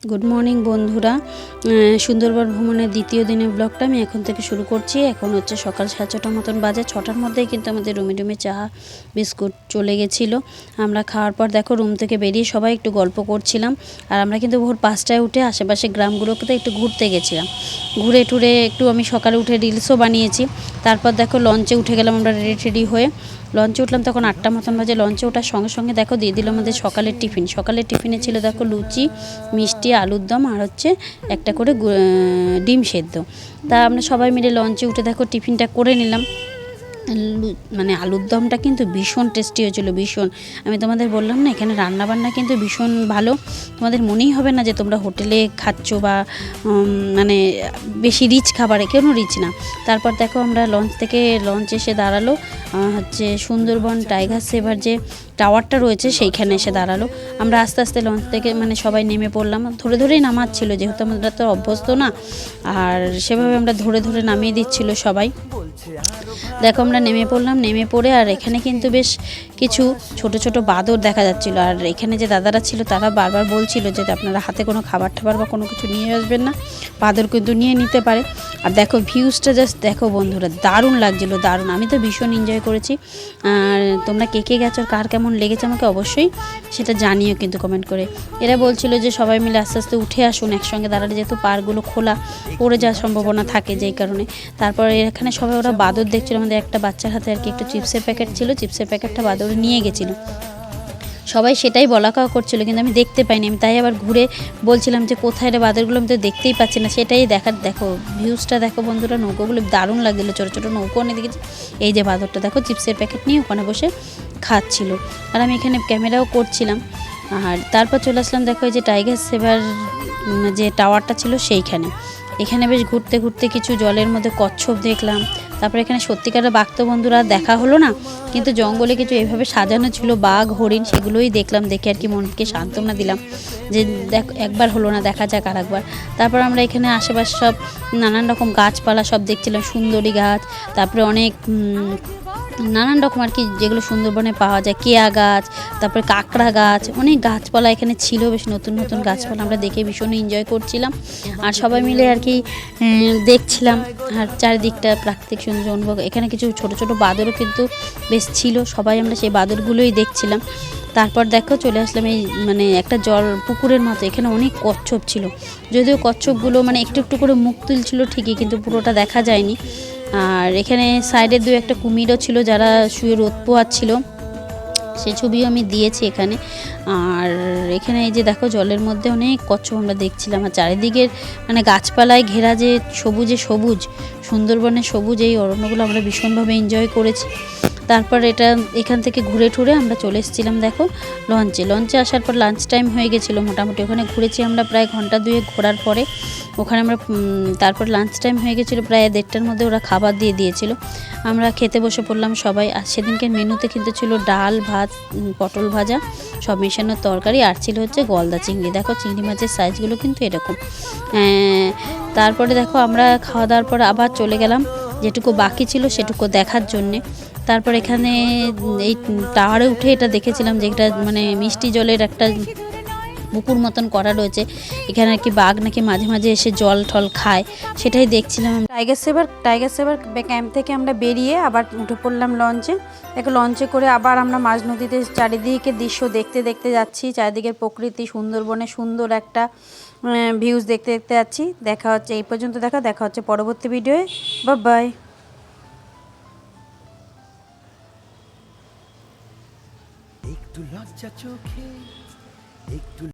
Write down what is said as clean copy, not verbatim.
Good morning বন্ধুরা। সুন্দরবন ভ্রমণের দ্বিতীয় দিনের ব্লগটা আমি এখন থেকে শুরু করছি। এখন হচ্ছে সকাল 6:30 মতন বাজে। 6টার মধ্যেই কিন্তু আমাদের রুমে চা বিস্কুট চলে গেছিলো। আমরা খাওয়ার পর দেখো রুম থেকে বেরিয়ে সবাই একটু গল্প করছিলাম। আর আমরা কিন্তু ভোর 5টায় উঠে আশেপাশে গ্রামগুলোতে একটু ঘুরতে গেছিলাম। ঘুরে টুরে একটু আমি সকালে উঠে রিলসও বানিয়েছি। তারপর দেখো লঞ্চে উঠে গেলাম আমরা রেডি হয়ে। লঞ্চে উঠলাম তখন 8টা মতন বাজে। লঞ্চে ওঠার সঙ্গে সঙ্গে দেখো দিয়ে দিল আমাদের সকালের টিফিন। সকালের টিফিনে ছিল দেখো লুচি, মিষ্টি, আলুর দম আর হচ্ছে একটা করে ডিম সেদ্ধ। তা আমরা সবাই মিলে লঞ্চে উঠে দেখো টিফিনটা করে নিলাম। মানে আলুর দমটা কিন্তু ভীষণ টেস্টি হয়েছিল, ভীষণ। আমি তোমাদের বললাম না এখানে রান্নাবান্না কিন্তু ভীষণ ভালো। তোমাদের মনেই হবে না যে তোমরা হোটেলে খাচ্ছ বা মানে বেশি রিচ খাবারে, কেন রিচ না। তারপর দেখো আমরা লঞ্চ এসে দাঁড়ালো হচ্ছে সুন্দরবন টাইগার সেভার যে টাওয়ারটা রয়েছে সেইখানে এসে দাঁড়ালো। আমরা আস্তে আস্তে লঞ্চ থেকে মানে সবাই নেমে পড়লাম। ধরে ধরেই নামাচ্ছিল, যেহেতু আমরা তো অভ্যস্ত না, আর সেভাবে আমরা ধরে ধরে নামিয়ে দিচ্ছিল সবাই। দেখো আমরা নেমে পড়লাম। নেমে পড়ে আর এখানে কিন্তু বেশ কিছু ছোট ছোট বাঁদর দেখা যাচ্ছিল। আর এখানে যে দাদারা ছিল তারা বারবার বলছিল যে আপনারা হাতে কোনো খাবার টাবার বা কোনো কিছু নিয়ে আসবেন না, বাঁদর কিন্তু নিয়ে নিতে পারে। আর দেখো ভিউজটা জাস্ট দেখো বন্ধুরা, দারুণ লাগছিল, দারুণ। আমি তো ভীষণ এনজয় করেছি। আর তোমরা কে কে গেছো, কার কেমন লেগেছে আমাকে অবশ্যই সেটা জানিও কিন্তু কমেন্ট করে। এরা বলছিল যে সবাই মিলে আস্তে আস্তে উঠে আসুন একসঙ্গে দাঁড়ালে, যেহেতু পাড়গুলো খোলা, পড়ে যাওয়ার সম্ভাবনা থাকে যেই কারণে। তারপরে এখানে সবাই ওরা বাঁদর দেখছিল। আমাদের একটা বাচ্চার হাতে আর কি একটা চিপসের প্যাকেট ছিল, চিপসের প্যাকেটটা বাঁদর নিয়ে গেছিলো। সবাই সেটাই বলা কাওয়া করছিল, কিন্তু আমি দেখতে পাইনি। আমি তাই আবার ঘুরে বলছিলাম যে কোথায় রে বাঁদরগুলো, আমি তো দেখতেই পাচ্ছি না। সেটাই দেখার, দেখো ভিউজটা দেখো বন্ধুরা, নৌকোগুলো দারুণ লাগছিলো। ছোটো ছোটো নৌকো অনেক দেখেছি। এই যে বাঁদরটা দেখো চিপসের প্যাকেট নিয়ে ওখানে বসে খাচ্ছিল, আর আমি এখানে ক্যামেরাও করছিলাম। আর তারপর চলে আসলাম দেখো এই যে টাইগার সেভার যে টাওয়ারটা ছিল সেইখানে। এখানে বেশ ঘুরতে ঘুরতে কিছু জলের মধ্যে কচ্ছপ দেখলাম। তারপরে এখানে সত্যিকারের বাঘ তো বন্ধুরা দেখা হলো না, কিন্তু জঙ্গলে কিছু এভাবে সাজানো ছিল বাঘ হরিণ, সেগুলোই দেখলাম। দেখে আর কি মনকে সান্ত্বনা দিলাম যে দেখ একবার হলো না, দেখা যাক আর একবার। তারপর আমরা এখানে আশেপাশে সব নানান রকম গাছপালা সব দেখছিলাম, সুন্দরী গাছ, তারপরে অনেক নানান রকম আর কি যেগুলো সুন্দরবনে পাওয়া যায়, কেয়া গাছ, তারপরে কাঁকড়া গাছ, অনেক গাছপালা এখানে ছিল। বেশ নতুন নতুন গাছপালা আমরা দেখে ভীষণ এনজয় করছিলাম। আর সবাই মিলে আর কি দেখছিলাম আর চারিদিকটা প্রাকৃতিক সৌন্দর্য অনুভব। এখানে কিছু ছোট ছোট বাঁদরও কিন্তু বেশ ছিল, সবাই আমরা সেই বাঁদরগুলোই দেখছিলাম। তারপর দেখো চলে আসলাম এই মানে একটা জল পুকুরের মতো, এখানে অনেক কচ্ছপ ছিল। যদিও কচ্ছপগুলো মানে একটু একটু করে মুখ তুলছিল ঠিকই, কিন্তু পুরোটা দেখা যায়নি। আর এখানে সাইডে দু একটা কুমিরও ছিল যারা শুয়ে রোদ পোয়াচ্ছিল, সে ছবিও আমি দিয়েছি এখানে। আর এখানে এই যে দেখো জলের মধ্যে অনেক কচ্ছপ আমরা দেখছিলাম। আর চারিদিকের মানে গাছপালায় ঘেরা যে সবুজে সবুজ, সুন্দরবনের সবুজ এই অরণ্যগুলো আমরা ভীষণভাবে এনজয় করেছি। তারপর এখান থেকে ঘুরে ঠুরে আমরা চলে এসেছিলাম দেখো লঞ্চে আসার পর লাঞ্চ টাইম হয়ে গেছিলো মোটামুটি। ওখানে ঘুরেছি আমরা প্রায় ঘন্টা দুয়েক ঘোরার পরে। ওখানে আমরা তারপর লাঞ্চ টাইম হয়ে গেছিলো প্রায় 1:30টার মধ্যে, ওরা খাবার দিয়ে দিয়েছিল। আমরা খেতে বসে পড়লাম সবাই। আর সেদিনকের মেনুতে কিন্তু ছিল ডাল, ভাত, পটল ভাজা, সব মেশানোর তরকারি, আর ছিল হচ্ছে গলদা চিংড়ি। দেখো চিংড়ি মাছের সাইজগুলো কিন্তু এরকম। তারপরে দেখো আমরা খাওয়া দাওয়ার পর আবার চলে গেলাম যেটুকু বাকি ছিল সেটুকু দেখার জন্যে। তারপর এখানে এই টাওয়ারে উঠে এটা দেখেছিলাম যে এটা মানে মিষ্টি জলের একটা পুকুর মতন করা রয়েছে। এখানে আর কি বাঘ নাকি মাঝে মাঝে এসে জল টল খায়, সেটাই দেখছিলাম। টাইগার সেভার ক্যাম্প থেকে আমরা বেরিয়ে আবার উঠে পড়লাম লঞ্চে। দেখো লঞ্চে করে আবার আমরা মাঝ নদীতে চারিদিকে দৃশ্য দেখতে দেখতে যাচ্ছি। চারিদিকের প্রকৃতি, সুন্দরবনে সুন্দর একটা ভিউজ দেখতে দেখতে যাচ্ছি। দেখা হচ্ছে এই পর্যন্ত, দেখা হচ্ছে পরবর্তী ভিডিওয়ে। বাই। একটু লজ্জা চোখে একটু